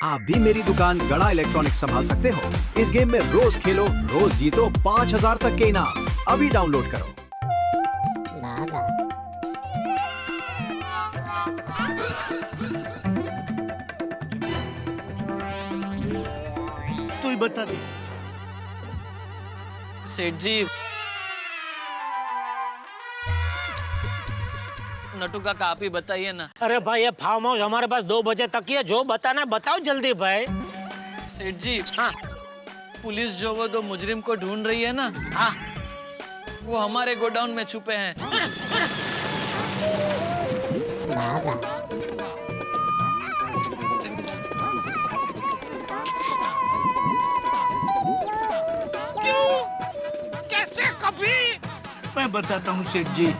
आप भी मेरी दुकान गड़ा इलेक्ट्रॉनिक्स संभाल सकते हो। इस गेम में रोज खेलो, रोज जीतो 5000 तक के इनाम। अभी डाउनलोड करो। तू ही बता दे। सेठ जी, नटू काका आप ही बताइए ना। अरे भाई ये फार्म हाउस हमारे पास 2 बजे तक ही है, जो बताना बताओ जल्दी भाई। सेठ जी, हाँ पुलिस जो वो 2 मुजरिम को ढूंढ रही है ना, हाँ वो हमारे गोडाउन में छुपे हैं। क्यों? कैसे? कभी? मैं बताता हूँ सेठ जी।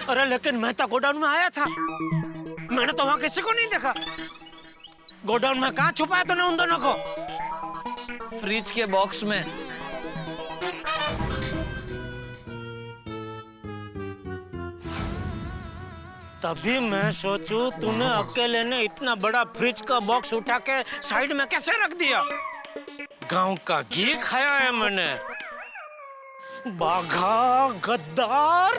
अरे लेकिन मैं तो गोडाउन में आया था, मैंने तो वहाँ किसी को नहीं देखा। गोडाउन में कहाँ छुपाया तूने उन दोनों को? फ्रिज के बॉक्स में। तभी मैं सोचूं तूने अकेले ने इतना बड़ा फ्रिज का बॉक्स उठा के साइड में कैसे रख दिया? गांव का घी खाया है मैंने। बाघा गद्दार,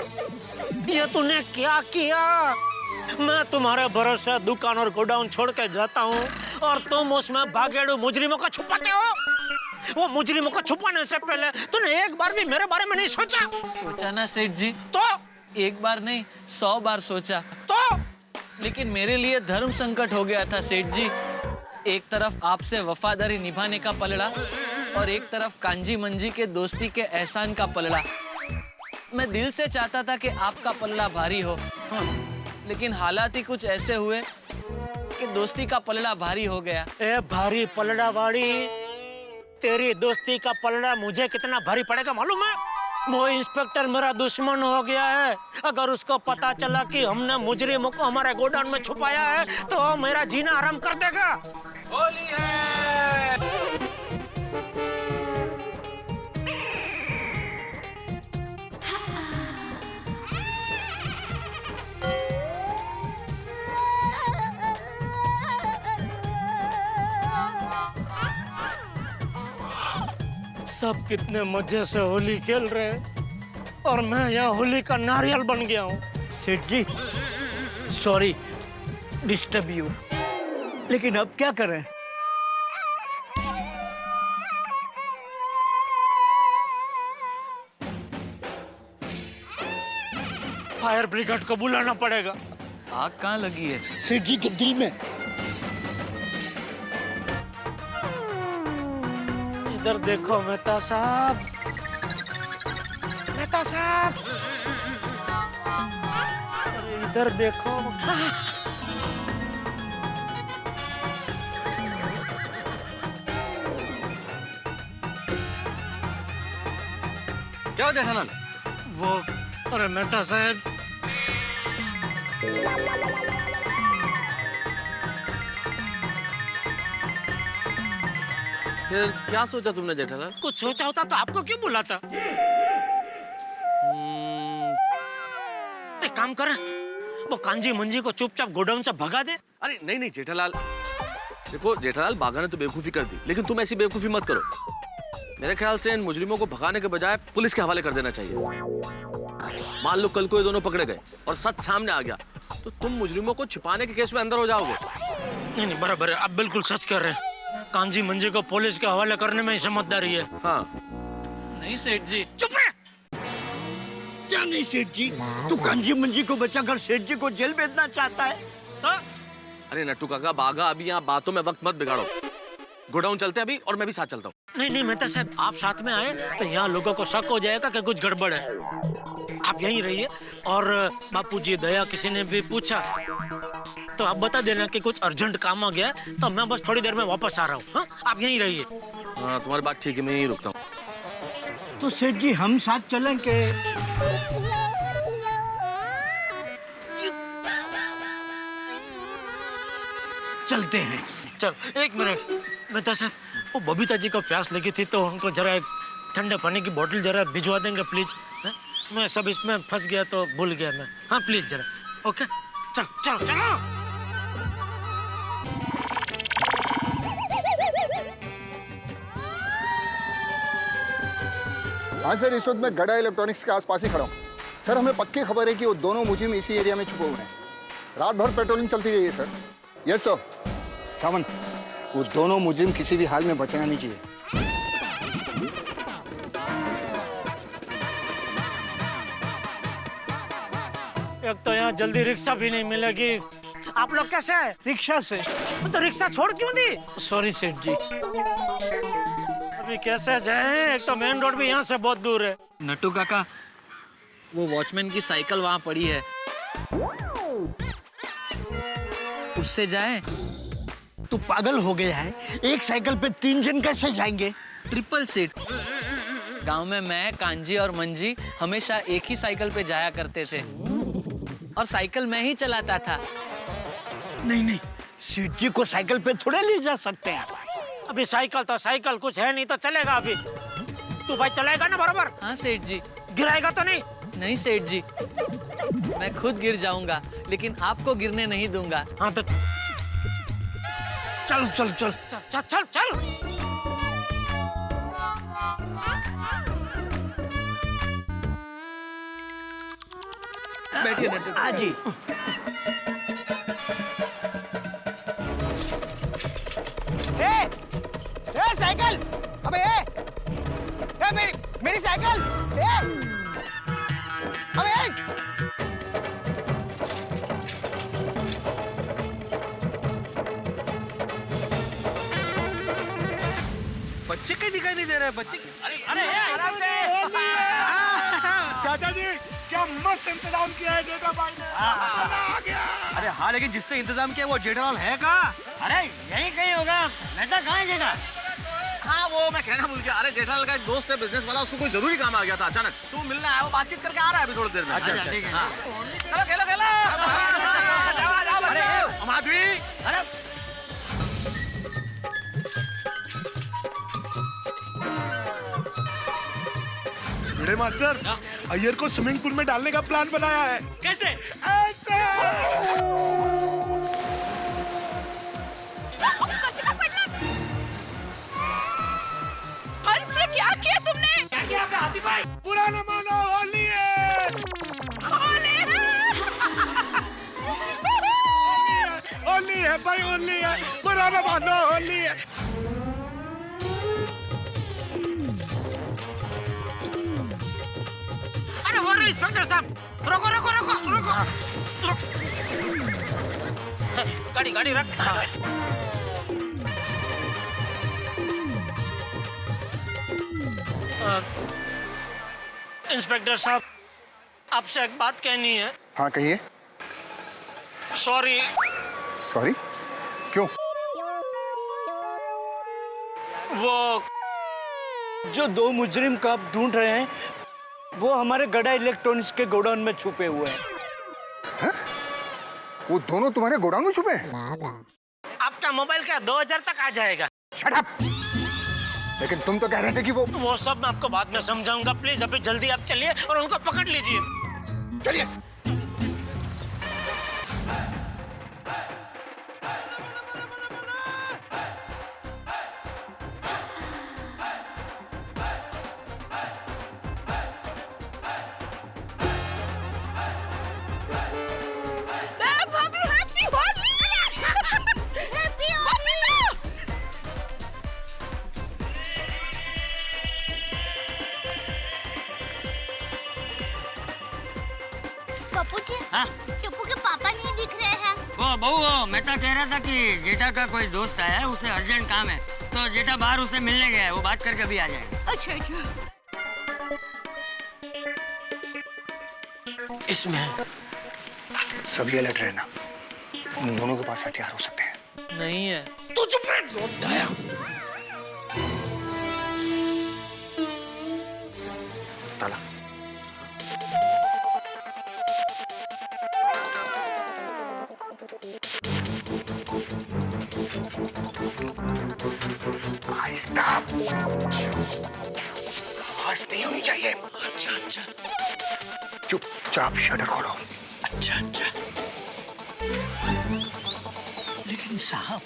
ये तूने क्या किया? मैं तुम्हारे भरोसे दुकान और गोडाउन छोड़ के जाता हूँ और तुम उसमें भागेड़ू मुजरिमों को छुपाते हो। वो मुजरिमों को छुपाने से पहले तूने एक बार भी मेरे बारे में नहीं सोचा? सोचा ना सेठ जी, तो एक बार नहीं 100 बार सोचा। तो लेकिन मेरे लिए धर्म संकट हो गया था सेठ जी। एक तरफ आपसे वफादारी निभाने का पलड़ा और एक तरफ कांजी मंजी के दोस्ती के एहसान का पलड़ा। मैं दिल से चाहता था कि आपका पलड़ा भारी हो, लेकिन हालात ही कुछ ऐसे हुए कि दोस्ती का पलड़ा भारी हो गया। ए भारी पलड़ा वाली, तेरी दोस्ती का पलड़ा मुझे कितना भारी पड़ेगा मालूम है? वो इंस्पेक्टर मेरा दुश्मन हो गया है। अगर उसको पता चला कि हमने मुजरिमों को हमारे गोडाउन में छुपाया है तो मेरा जीना आराम कर देगा। होली है। सब कितने मजे से होली खेल रहे हैं और मैं यहाँ होली का नारियल बन गया हूँ। सेठ जी सॉरी डिस्टर्ब यू, लेकिन अब क्या करें? फायर ब्रिगेड को बुलाना पड़ेगा। आग कहाँ लगी है? सेठ जी के दिल में। इधर देखो मेहता साहब, मेहता साहब, अरे इधर देखो। क्या हो जेठालाल? वो अरे मेहता साहब, फिर क्या सोचा तुमने जेठालाल? कुछ सोचा होता तो आपको क्यों बुलाता? एक काम करें, वो कांजी मंजी को चुपचाप गोडाउन से भगा दे। अरे नहीं नहीं जेठालाल, देखो जेठालाल बाघा ने तो बेवकूफी कर दी, लेकिन तुम ऐसी बेवकूफी मत करो। मेरे ख्याल से इन मुजरिमों को भगाने के बजाय पुलिस के हवाले कर देना चाहिए। मान लो कल को ये दोनों पकड़े गए और सच सामने आ गया तो तुम मुजरिमों को छिपाने के केस में अंदर हो जाओगे। नहीं नहीं बराबर है, आप बिल्कुल सच कर रहे हैं। कांजी मंजी को पुलिस के हवाले करने में ही समझदारी है। हाँ नहीं सेठ जी। चुप रहे। क्या नहीं सेठ जी, तू कांजी मंजी को बचाकर सेठ जी को जेल भेजना चाहता है? हाँ? अरे नट्टू काका, बाघा अभी यहाँ बातों में वक्त मत बिगाड़ो। गोडाउन चलते अभी और मैं भी साथ चलता हूँ। नहीं नहीं मेहता साहब, आप साथ में आए तो यहाँ लोगों को शक हो जाएगा कि कुछ गड़बड़ है। आप यहीं रहिए और बापूजी दया किसी ने भी पूछा तो आप बता देना कि कुछ अर्जेंट काम आ गया, तो मैं बस थोड़ी देर में वापस आ रहा हूँ। हाँ? आप यहीं रहिए। हाँ तुम्हारी बात ठीक है, मैं यहीं रुकता हूँ। तो सेठ जी हम साथ चलेंगे? चलते हैं। चल एक मिनट मेहता साहब, वो बबीता जी को प्यास लगी थी तो उनको जरा एक ठंडे पानी की बोतल जरा भिजवा देंगे प्लीज? मैं सब इसमें फंस गया तो भूल गया मैं। हाँ प्लीज जरा। ओके चल चल चलो। हाँ सर, इस वक्त मैं गड़ा इलेक्ट्रॉनिक्स के आसपास ही खड़ा हूँ। सर, हमें पक्की खबर है कि वो दोनों मुजिम इसी एरिया में छुपे हुए हैं। रात भर पेट्रोलिंग चलती रही है सर। Yes sir. सावन, वो दोनों मुजिम किसी भी हाल में बचना नहीं चाहिए। एक तो यहाँ जल्दी रिक्शा भी नहीं मिलेगी। आप लोग कैसे हैं? रिक्शा से। तो रिक्शा छोड़ क्यों दी? सॉरी सेठ जी। अभी कैसे जाएं? एक तो मेन रोड भी यहाँ से बहुत दूर है। नट्टू काका, वो वॉचमैन की साइकिल वहाँ पड़ी है, उससे जाए। तू पागल हो गया है? एक साइकिल पे 3 जन कैसे जाएंगे? Triple seat. गांव में मैं, कांजी और मंजी हमेशा एक ही साइकिल पे जाया करते थे और साइकिल मैं ही चलाता था। नहीं नहीं, सेठ जी को साइकिल पे थोड़े ले जा सकते हैं। अभी साइकिल तो साइकिल कुछ है नहीं तो चलेगा अभी। तू भाई चलाएगा ना बराबर? हाँ सेठ जी। गिराएगा तो नहीं? नहीं सेठ जी, मैं खुद गिर जाऊंगा लेकिन आपको गिरने नहीं दूंगा। हाँ तो चल चल चल चल चल चल चल। बैठिए नट्टू। हाँ जी। साइकिल! अबे मेरी साइकिल! अबे बच्चे कहीं दिखाई नहीं दे रहे हैं। बच्चे अरे आराम से। चाचा जी, क्या मस्त इंतजाम किया है जेठा भाई ने। मजा आ गया। अरे हाँ, लेकिन जिसने इंतजाम किया वो जेठालाल है कहाँ? अरे यही कहीं होगा। बेटा कहाँ है जेठा? हाँ, वो मैं कहना भूल गया। अरे जेठालाल का एक दोस्त है बिजनेस वाला, उसको कोई जरूरी काम आ गया था अचानक, तो मिलने आया। वो बातचीत करके आ रहा है अभी थोड़ी देर में। अच्छा ठीक है। चलो खेलो खेलो। अरे माधवी, अरे बड़े मास्टर, अय्यर को स्विमिंग पूल में डालने का प्लान बनाया है। कैसे? ऐसे। क्या किया तुमने? क्या किया आपने हाथी भाई? बुरा न मानो, होली है। होली है भाई, होली है। बुरा न मानो, होली है। अरे वो रहे इंस्पेक्टर साहब। रोको रोको रोको रोको। गाड़ी गाड़ी रख। इंस्पेक्टर साहब, आपसे एक बात कहनी है। हाँ कहिए। सॉरी। सॉरी? क्यों? वो जो 2 मुजरिम को आप ढूंढ रहे हैं, वो हमारे गड़ा इलेक्ट्रॉनिक्स के गोडाउन में छुपे हुए हैं। वो दोनों तुम्हारे गोडाउन में छुपे हैं? आपका मोबाइल क्या 2000 तक आ जाएगा? Shut up! लेकिन तुम तो कह रहे थे कि वो सब मैं आपको बाद में समझाऊंगा। प्लीज अभी जल्दी आप चलिए और उनको पकड़ लीजिए। चलिए। हाँ? टप्पू के पापा नहीं दिख रहे हैं। वो बहू, मैं तो कह रहा था कि जेठा का कोई दोस्त आया है, उसे अर्जेंट काम है, तो जेठा बाहर उसे मिलने गया है, वो बात करके अभी आ जाएगा। अच्छा अच्छा। इसमें सभी अलर्ट रहना। उन दोनों के पास हथियार हो सकते हैं। नहीं है। तू चुप रह। ताला। आहिस्ता। चाहिए। अच्छा अच्छा चुपचाप शटर खोलो। अच्छा अच्छा। लेकिन साहब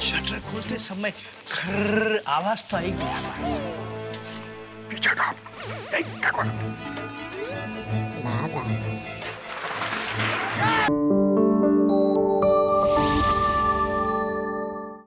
शटर खोलते समय खर्र आवाज तो आएगी। पीछे का।